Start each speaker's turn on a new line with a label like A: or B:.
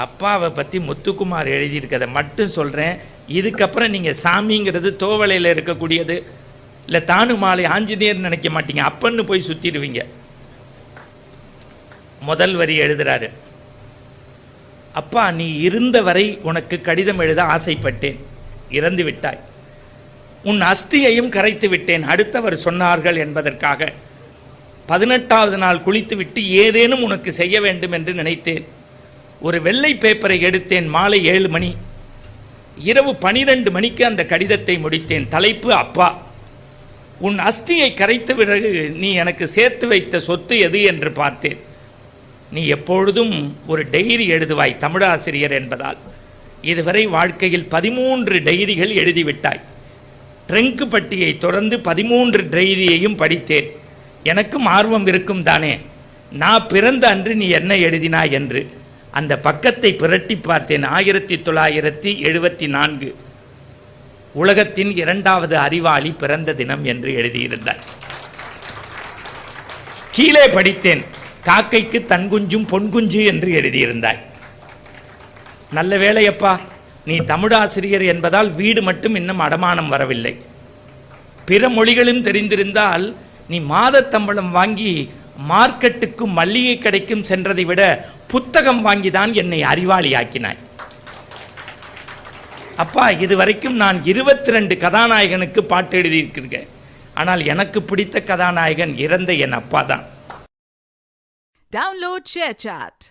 A: அப்பாவை பற்றி முத்துக்குமார் எழுதியிருக்கதை மட்டும் சொல்கிறேன். இதுக்கப்புறம் நீங்கள் சாமிங்கிறது தோவளையில் இருக்கக்கூடியது இல்லை தானுமாலை ஆஞ்சநேயர் நினைக்க மாட்டீங்க, அப்பன்னு போய் சுற்றிடுவீங்க. முதல் வரி எழுதுறாரு, அப்பா நீ இருந்த வரை உனக்கு கடிதம் எழுத ஆசைப்பட்டேன், இறந்து விட்டாய். உன் அஸ்தியையும் கரைத்து விட்டேன், அடுத்தவர் சொன்னார்கள் என்பதற்காக 18வது நாள் குளித்துவிட்டு ஏதேனும் உனக்கு செய்ய வேண்டும் என்று நினைத்தேன். ஒரு வெள்ளை பேப்பரை எடுத்தேன். மாலை 7 மணி. இரவு 12 மணிக்கு அந்த கடிதத்தை முடித்தேன். தலைப்பு அப்பா. உன் அஸ்தியை கரைத்த பிறகு நீ எனக்கு சேர்த்து வைத்த சொத்து எது என்று பார்த்தேன். நீ எப்பொழுதும் ஒரு டைரி எழுதுவாய், தமிழாசிரியர் என்பதால். இதுவரை வாழ்க்கையில் 13 டைரிகள் எழுதிவிட்டாய். ட்ரங்க் பட்டியை தொடர்ந்து 13 டைரியையும் படித்தேன். எனக்கும் ஆர்வம் இருக்கும் தானே, நான் பிறந்த அன்று நீ என்ன எழுதினாய் என்று. அந்த பக்கத்தை புரட்டி பார்த்தேன். 1974 உலகத்தின் 2வது அறிவாளி பிறந்த தினம் என்று எழுதியிருந்தார். கீழே படித்தேன், காக்கைக்கு தன்குஞ்சும் பொன்குஞ்சு என்று எழுதியிருந்தாய். நல்ல வேளையப்பா, நீ தமிழாசிரியர் என்பதால் வீடு மட்டும் இன்னும் அடமானம் வரவில்லை. பிற மொழிகளும் தெரிந்திருந்தால் நீ மாதத்தம்பளம் வாங்கி மார்க்கெட்டுக்கும் மல்லிகை கடைக்கும் சென்றதை விட புத்தகம் வாங்கிதான் என்னை அறிவாளியாக்கினாய். அப்பா, இதுவரைக்கும் நான் 22 கதாநாயகனுக்கு பாட்டு எழுதியிருக்கிறேன். ஆனால் எனக்கு பிடித்த கதாநாயகன் இறந்த என் அப்பா தான்.
B: Download ShareChat.